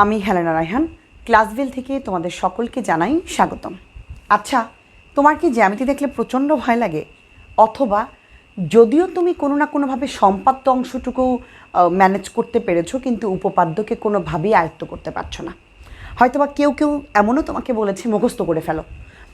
আমি হেলেনা রায়হান ক্লাসভেল থেকে তোমাদের সকলকে জানাই স্বাগতম। আচ্ছা, তোমার কি জ্যামিতি দেখলে প্রচণ্ড ভয় লাগে? অথবা যদিও তুমি কোনো না কোনোভাবে সম্পাদ্য অংশটুকু ম্যানেজ করতে পেরেছো, কিন্তু উপপাদ্যকে কোনোভাবেই আয়ত্ত করতে পারছো না। হয়তোবা কেউ কেউ এমনও তোমাকে বলেছে মুখস্থ করে ফেলো।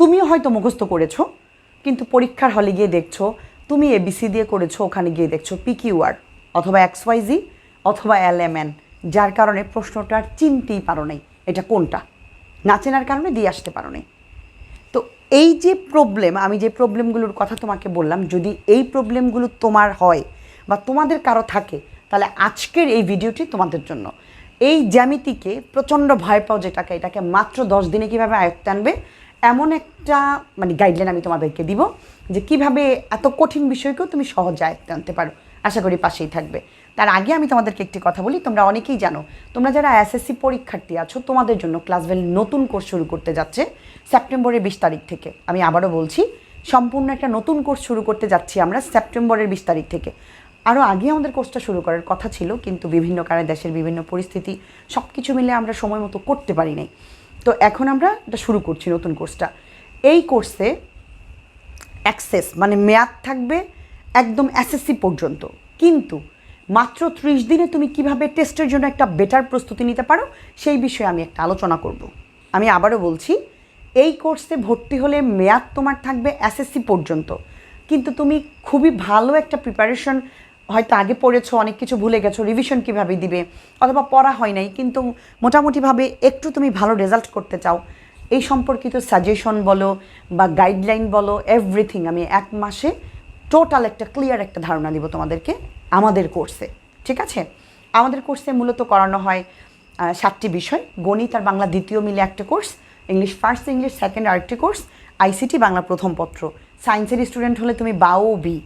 তুমিও হয়তো মুখস্থ করেছো, কিন্তু পরীক্ষার হলে গিয়ে দেখছো তুমি এবিসি দিয়ে করেছো, ওখানে গিয়ে দেখছো পিকিউআর অথবা XYZ অথবা LMN, যার কারণে প্রশ্নটা আর চিনতেই পারো নাই এটা কোনটা, না চেনার কারণে দিয়ে আসতে পারো নাই। তো এই যে প্রবলেম, আমি যে প্রবলেমগুলোর কথা তোমাকে বললাম, যদি এই প্রবলেমগুলো তোমার হয় বা তোমাদের কারো থাকে, তাহলে আজকের এই ভিডিওটি তোমাদের জন্য। এই জ্যামিতিকে প্রচণ্ড ভয় পাও যেটাকে, এটাকে মাত্র 10 দিনে কীভাবে আয়ত্তে আনবে, এমন একটা গাইডলাইন আমি তোমাদেরকে দিব যে কিভাবে এত কঠিন বিষয়কেও তুমি সহজে আয়ত্তে আনতে পারো। আশা করি পাশেই থাকবে। তার আগে আমি তোমাদেরকে একটি কথা বলি, তোমরা অনেকেই জানো, তোমরা যারা SSC পরীক্ষার্থী আছো, তোমাদের জন্য ক্লাসভেল নতুন কোর্স শুরু করতে যাচ্ছে সেপ্টেম্বরের 20 তারিখ থেকে। আমি আবারও বলছি, সম্পূর্ণ একটা নতুন কোর্স শুরু করতে যাচ্ছি আমরা সেপ্টেম্বরের 20 তারিখ থেকে। আরও আগে আমাদের কোর্সটা শুরু করার কথা ছিল, কিন্তু বিভিন্ন কারণে দেশের বিভিন্ন পরিস্থিতি সব কিছু মিলে আমরা সময় মতো করতে পারি নাই। তো এখন আমরা এটা শুরু করছি নতুন কোর্সটা। এই কোর্সে অ্যাক্সেস মেয়াদ থাকবে একদম SSC পর্যন্ত, কিন্তু মাত্র 30 দিনে তুমি কিভাবে টেস্টের জন্য একটা বেটার প্রস্তুতি নিতে পারো সেই বিষয়ে আমি একটা আলোচনা করব। আমি আবারও বলছি, এই কোর্সে ভর্তি হলে মেয়াদ তোমার থাকবে SSC পর্যন্ত, কিন্তু তুমি খুবই ভালো একটা প্রিপারেশন, হয়তো আগে পড়েছো, অনেক কিছু ভুলে গেছো, রিভিশন কীভাবে দিবে, অথবা পড়া হয় নাই কিন্তু মোটামুটিভাবে একটু তুমি ভালো রেজাল্ট করতে চাও, এই সম্পর্কিত সাজেশন বলো বা গাইডলাইন বলো, এভরিথিং আমি 1 মাসে টোটাল একটা ক্লিয়ার একটা ধারণা দিব তোমাদেরকে আমাদের কোর্সে। ঠিক আছে? আমাদের কোর্সে মূলত করানো হয় 7টি বিষয়: গণিত আর বাংলা দ্বিতীয় মিলে একটা course, English first, English second আরেকটি কোর্স, ICT বাংলা প্রথম পত্র, সায়েন্সের স্টুডেন্ট হলে তুমি বাও বি,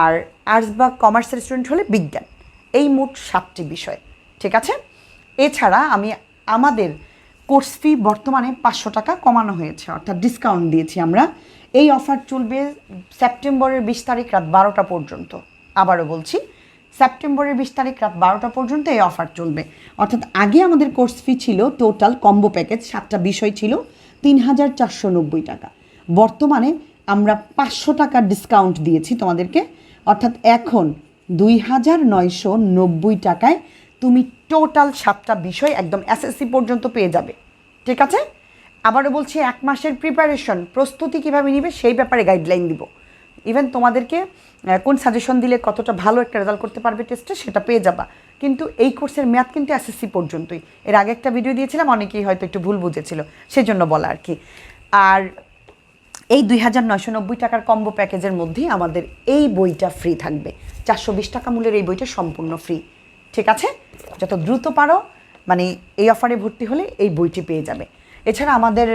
আর আর্টস বা কমার্সের স্টুডেন্ট হলে বিজ্ঞান। এই মোট 7টি বিষয়। ঠিক আছে? এছাড়া আমাদের কোর্স ফি বর্তমানে 500 টাকা কমানো হয়েছে, অর্থাৎ ডিসকাউন্ট দিয়েছি আমরা। এই অফার চলবে সেপ্টেম্বরের 20 তারিখ রাত 12টা পর্যন্ত। আবারও বলছি, সেপ্টেম্বরের 20 তারিখ রাত 12টা পর্যন্ত এই অফার চলবে। অর্থাৎ আগে আমাদের কোর্স ফি ছিল টোটাল কম্বো প্যাকেজ 7টা বিষয় ছিল 3490 টাকা। বর্তমানে আমরা 500 টাকার ডিসকাউন্ট দিয়েছি তোমাদেরকে, অর্থাৎ এখন 2990 টাকায় তুমি টোটাল 7টা বিষয় একদম SSC পর্যন্ত পেয়ে যাবে। ঠিক আছে? আবারও বলছি, 1 মাসের প্রিপারেশন প্রস্তুতি কীভাবে নিবে সেই ব্যাপারে গাইডলাইন দিব। ইভেন তোমাদেরকে কোন সাজেশন দিলে কতটা ভালো একটা রেজাল্ট করতে পারবে টেস্টে সেটা পেয়ে যাবা। কিন্তু এই কোর্সের মেয়াদ কিন্তু SSC পর্যন্তই। এর আগে একটা ভিডিও দিয়েছিলাম, অনেকেই হয়তো একটু ভুল বুঝেছিল, সেজন্য বলা আর কি। আর এই 2990 টাকার কম্বো প্যাকেজের মধ্যেই আমাদের এই বইটা ফ্রি থাকবে। 420 টাকা মূল্যের এই বইটা সম্পূর্ণ ফ্রি। ঠিক আছে? যত দ্রুত পারো এই অফারে ভর্তি হলে এই বইটি পেয়ে যাবে। এছাড়া আমাদের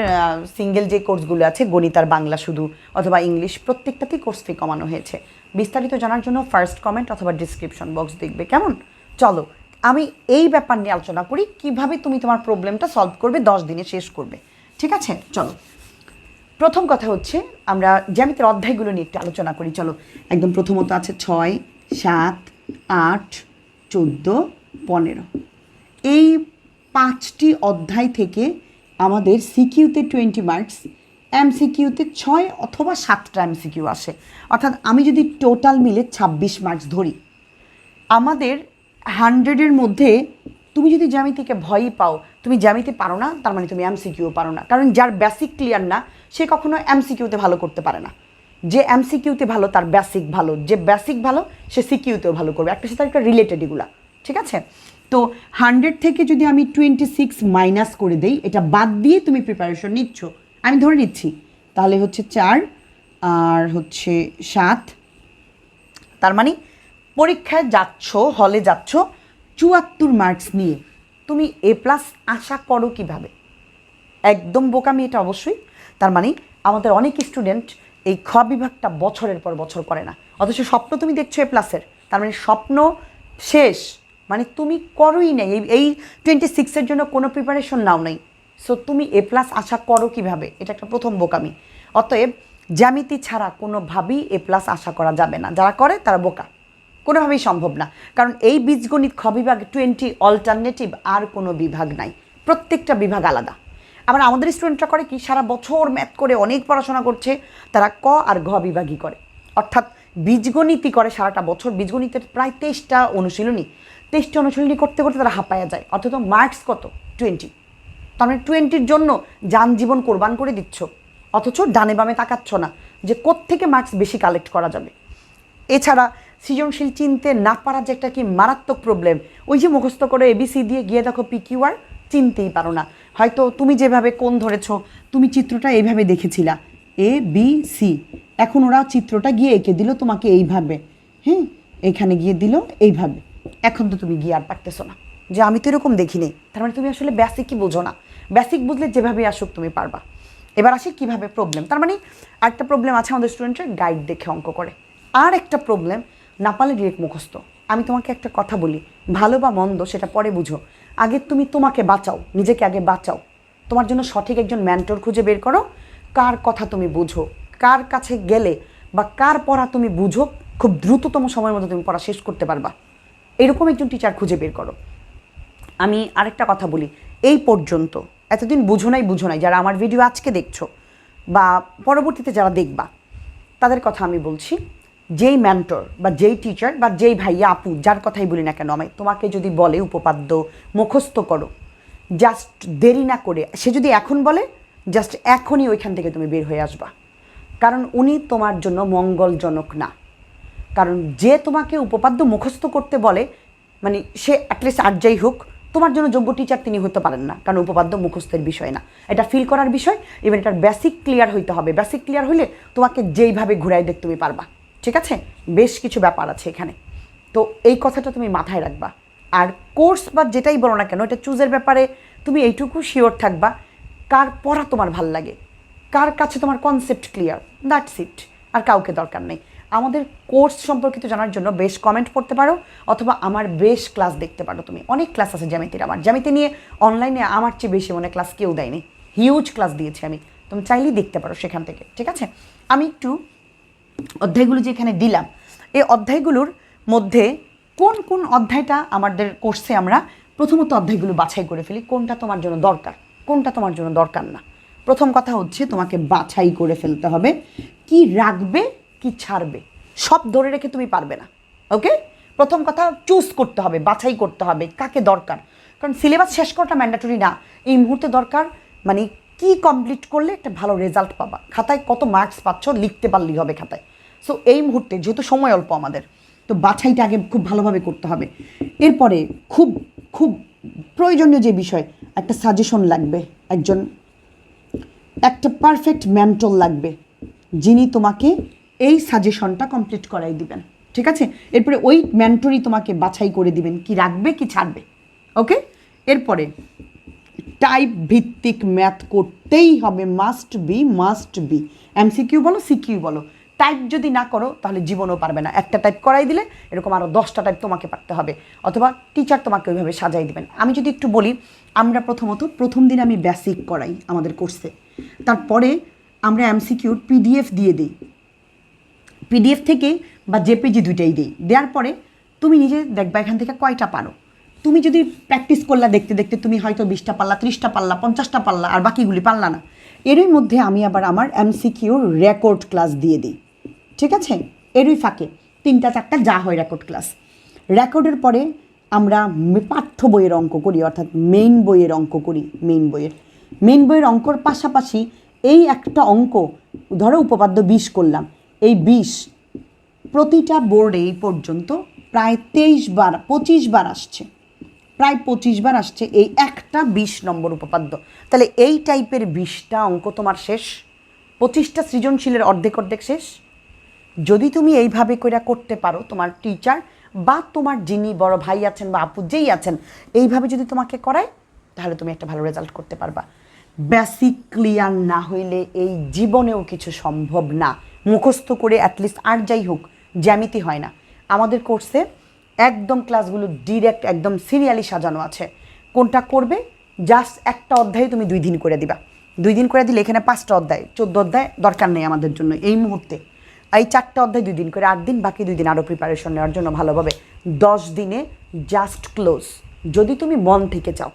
সিঙ্গেল যে কোর্সগুলো আছে, গণিত আর বাংলা শুধু অথবা ইংলিশ, প্রত্যেকটাতেই কোর্স ফি কমানো হয়েছে। বিস্তারিত জানার জন্য ফার্স্ট কমেন্ট অথবা ডিসক্রিপশন বক্স দেখবে। কেমন? চলো আমি এই ব্যাপার নিয়ে আলোচনা করি, কিভাবে তুমি তোমার প্রবলেমটা সলভ করবে, 10 দিনে শেষ করবে। ঠিক আছে? চলো, প্রথম কথা হচ্ছে আমরা জ্যামিতির অধ্যায়গুলো নিয়ে একটু আলোচনা করি। চলো, একদম প্রথমত আছে 6, 7, 8, 14, 15। এই 5টি অধ্যায় থেকে আমাদের সিকিউতে 20 মার্কস, MCQতে 6 অথবা 7টা MCQ আসে। অর্থাৎ আমি যদি টোটাল মিলে 26 মার্কস ধরি, আমাদের 100-এর মধ্যে তুমি যদি জ্যামিতিকে ভয়ই পাও, তুমি জ্যামিতি পারো না, তার মানে তুমি MCQও পারো না। কারণ যার বেসিক ক্লিয়ার না, সে কখনো MCQতে ভালো করতে পারে না। যে MCQতে ভালো তার বেসিক ভালো, যে বেসিক ভালো সে সিকিউতেও ভালো করবে। একটা সাথে একটা রিলেটেড এগুলা। ঠিক আছে? তো 100 থেকে যদি আমি 26 মাইনাস করে দেই, এটা বাদ দিয়ে তুমি প্রিপারেশন নিচ্ছ, আমি ধরে নিচ্ছি, তাহলে হচ্ছে 4 আর হচ্ছে 7, তার মানে পরীক্ষায় যাচ্ছ, হলে যাচ্ছ 74 মার্কস নিয়ে, তুমি A+ আশা করো কিভাবে? একদম বোকামি এটা অবশ্যই। তার মানে আমাদের অনেক স্টুডেন্ট এই খ বিভাগটা বছরের পর বছর করে না, অথচ স্বপ্ন তুমি দেখছো A+-এর। তার মানে স্বপ্ন শেষ, তুমি করোই নাই, এই 26-এর জন্য কোনো প্রিপারেশন নাও নাই। সো তুমি A+ আশা করো কিভাবে? এটা একটা প্রথম বোকামি। অতএব জ্যামিতি ছাড়া কোনোভাবেই A+ আশা করা যাবে না। যারা করে তারা বোকা, কোনোভাবেই সম্ভব না, কারণ এই বীজগণিত খ বিভাগ 20 অল্টারনেটিভ, আর কোনো বিভাগ নাই, প্রত্যেকটা বিভাগ আলাদা। আবার আমাদের স্টুডেন্টরা করে কি, সারা বছর ম্যাথ করে অনেক পড়াশোনা করছে, তারা ক আর ঘ বিভাগই করে, অর্থাৎ বীজগণিতই করে সারাটা বছর। বীজগণিতের প্রায় 23টা অনুশীলনী, 23টা অনুশীলনী করতে করতে তারা হাঁপায়া যায়, অথচ মার্কস কত 20। তার মানে 20-র জন্য যান জীবন কোরবান করে দিচ্ছ, অথচ ডানে বামে তাকাচ্ছ না যে কোত্থেকে মার্কস বেশি কালেক্ট করা যাবে। এছাড়া সৃজনশীল চিনতে না পারা যে একটা কি মারাত্মক প্রবলেম, ওই যে মুখস্থ করে এবিসি দিয়ে গিয়ে দেখো পিকিউআর চিনতেই পারো না। হয়তো তুমি যেভাবে কোণ ধরেছো, তুমি চিত্রটা এইভাবে দেখেছিলা ABC, এখন ওরা চিত্রটা গিয়ে এঁকে দিল তোমাকে এইভাবে, হ্যাঁ এখানে গিয়ে দিল এইভাবে, এখন তো তুমি গিয়ে আর পারতেছো না যে আমি তো এরকম দেখিনি। তার মানে তুমি আসলে বেসিকই বোঝো না। বেসিক বুঝলে যেভাবে আসুক তুমি পারবা। এবার আসি কীভাবে প্রবলেম। তার মানে আরেকটা প্রবলেম আছে আমাদের স্টুডেন্টের, গাইড দেখে অঙ্ক করে। আর একটা প্রবলেম, না পারলে ডিরেক্ট মুখস্থ। আমি তোমাকে একটা কথা বলি, ভালো বা মন্দ সেটা পরে বুঝো, আগে তুমি তোমাকে বাঁচাও, নিজেকে আগে বাঁচাও। তোমার জন্য সঠিক একজন মেন্টর খুঁজে বের করো, কার কথা তুমি বুঝো, কার কাছে গেলে বা কার পড়া তুমি বুঝো, খুব দ্রুততম সময়ের মধ্যে তুমি পড়া শেষ করতে পারবা, এরকম একজন টিচার খুঁজে বের করো। আমি আরেকটা কথা বলি, এই পর্যন্ত এতদিন বুঝো নাই যারা আমার ভিডিও আজকে দেখছো বা পরবর্তীতে যারা দেখবা, তাদের কথা আমি বলছি, যেই মেন্টর বা যেই টিচার বা যেই ভাইয়া আপু যার কথাই বলি না কেন, আমি তোমাকে যদি বলে উপপাদ্য মুখস্থ করো, জাস্ট দেরি না করে, সে যদি এখন বলে জাস্ট এখনই ওইখান থেকে তুমি বের হয়ে আসবা, কারণ উনি তোমার জন্য মঙ্গলজনক না। কারণ যে তোমাকে উপপাদ্য মুখস্থ করতে বলে, মানে সে অ্যাটলিস্ট আর যাই হোক তোমার জন্য যোগ্য টিচার তিনি হতে পারেন না, কারণ উপপাদ্য মুখস্থের বিষয় না, এটা ফিল করার বিষয়। ইভেন এটার বেসিক ক্লিয়ার হইতে হবে, বেসিক ক্লিয়ার হইলে তোমাকে যেইভাবে ঘুরাই দেখ তুমি পারবা। ঠিক আছে, বেশ কিছু ব্যাপার আছে এখানে, তো এই কথাটা তুমি মাথায় রাখবা। আর কোর্স বা যেটাই বলো না কেন, এটা চুজের ব্যাপারে তুমি এইটুকু শিওর থাকবা, কার পড়া তোমার ভাল লাগে, কার কাছে তোমার কনসেপ্ট ক্লিয়ার, দ্যাটস ইট। আর কাউকে দরকার নেই। আমাদের কোর্স সম্পর্কিত জানার জন্য বেশ কমেন্ট পড়তে পারো, অথবা আমার বেশ ক্লাস দেখতে পারো। তুমি অনেক ক্লাস আছে জ্যামিতির, আমার জ্যামিতি নিয়ে অনলাইনে আমার চেয়ে বেশি মনে ক্লাস কেউ দেয়নি, হিউজ ক্লাস দিয়েছি আমি, তুমি চাইলেই দেখতে পারো সেখান থেকে। ঠিক আছে, আমি একটু অধ্যায়গুলো যে এখানে দিলাম, এই অধ্যায়গুলোর মধ্যে কোন কোন অধ্যায়টা আমাদের কোর্সে আমরা প্রথমত অধ্যায়গুলো বাছাই করে ফেলি, কোনটা তোমার জন্য দরকার, কোনটা তোমার জন্য দরকার না। প্রথম কথা হচ্ছে তোমাকে বাছাই করে ফেলতে হবে, কি রাখবে কি ছাড়বে, সব ধরে রেখে তুমি পারবে না। ওকে, প্রথম কথা চুজ করতে হবে, বাছাই করতে হবে কাকে দরকার, কারণ সিলেবাস শেষ করাটা ম্যান্ডেটরি না, এই মুহূর্তে দরকার মানে কি কমপ্লিট করলে একটা ভালো রেজাল্ট পাবা, খাতায় কত মার্কস পাচ্ছ লিখতে পারলেই হবে খাতায়। সো এই মুহূর্তে যেহেতু সময় অল্প আমাদের, তো বাছাইটা আগে খুব ভালোভাবে করতে হবে। এরপরে খুব খুব প্রয়োজনীয় যে বিষয়, একটা সাজেশন লাগবে, একটা পারফেক্ট মেন্টর লাগবে, যিনি তোমাকে এই সাজেশনটা কমপ্লিট করাই দিবেন। ঠিক আছে, এরপরে ওই মেন্টরই তোমাকে বাছাই করে দিবেন কি রাখবে কি ছাড়বে। ওকে, এরপরে টাইপ ভিত্তিক ম্যাথ করতেই হবে, মাস্ট বি। এমসিকিউ বলো সিকিউ বলো, টাইপ যদি না করো তাহলে জীবনও পারবে না। একটা টাইপ করাই দিলে এরকম আরও 10টা টাইপ তোমাকে পারতে হবে, অথবা টিচার তোমাকে ওইভাবে সাজাই দিবেন। আমি যদি একটু বলি, আমরা প্রথম দিন আমি বেসিক করাই আমাদের কোর্সে, তারপরে আমরা এমসিকিউর পিডিএফ দিয়ে দিই, পিডিএফ থেকে বা জেপিজি দুইটাই দিই, দেওয়ার পরে তুমি নিজে দেখবা এখান থেকে কয়টা পারো। তুমি যদি প্র্যাকটিস করলা দেখতে দেখতে তুমি হয়তো 20টা পারলা, 30টা পারলা, 50টা পারলা, আর বাকিগুলি পারলা না। এরই মধ্যে আমি আবার আমার এমসিকিউর রেকর্ড ক্লাস দিয়ে দিই। ঠিক আছে, এরই ফাঁকে 3টা 4টা যা হয় রেকর্ড ক্লাস। রেকর্ডের পরে আমরা পাঠ্য বইয়ের অঙ্ক করি, অর্থাৎ মেইন বইয়ের অঙ্ক করি। মেইন বইয়ের অঙ্কর পাশাপাশি এই একটা অঙ্ক, ধরো উপপাদ্য 20 করলাম, এই 20 প্রতিটা বোর্ডে এই পর্যন্ত প্রায় 25 বার আসছে, এই একটা 20 নম্বর উপপাদ্য। তাহলে এই টাইপের 20টা অঙ্ক তোমার শেষ, 25টা সৃজনশীলের অর্ধেক শেষ। যদি তুমি এইভাবে করে করতে পারো, তোমার টিচার বা তোমার যিনি বড় ভাই আছেন বা আপু যেই আছেন, এইভাবে যদি তোমাকে করায়, তাহলে তুমি একটা ভালো রেজাল্ট করতে পারবা। বেসিক ক্লিয়ার না হইলে এই জীবনেও কিছু সম্ভব না। মুখস্থ করে অ্যাটলিস্ট আর যাই হোক জ্যামিতি হয় না। আমাদের কোর্সে একদম ক্লাসগুলো ডিরেক্ট একদম সিরিয়ালি সাজানো আছে, কোনটা করবে জাস্ট একটা অধ্যায় তুমি 2 দিন করে দিবা। 2 দিন করে দিলে এখানে 5টা অধ্যায়, 14 অধ্যায় দরকার নেই আমাদের জন্য এই মুহূর্তে। এই 4টা অধ্যায় 2 দিন করে, 8 দিন, বাকি 2 দিন আরও প্রিপারেশন নেওয়ার জন্য ভালোভাবে। 10 দিনে জাস্ট ক্লোজ। যদি তুমি মন থেকে চাও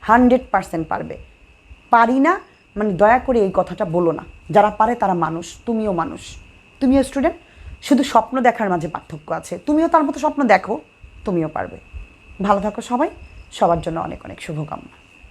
100% পারবে। পারি না মানে দয়া করে এই কথাটা বলো না। যারা পারে তারা মানুষ, তুমিও মানুষ, তুমিও স্টুডেন্ট। শুধু স্বপ্ন দেখার মাঝে পার্থক্য আছে। তুমিও তার মতো স্বপ্ন দেখো, তুমিও পারবে। ভালো থাকো সবাই, সবার জন্য অনেক অনেক শুভকামনা।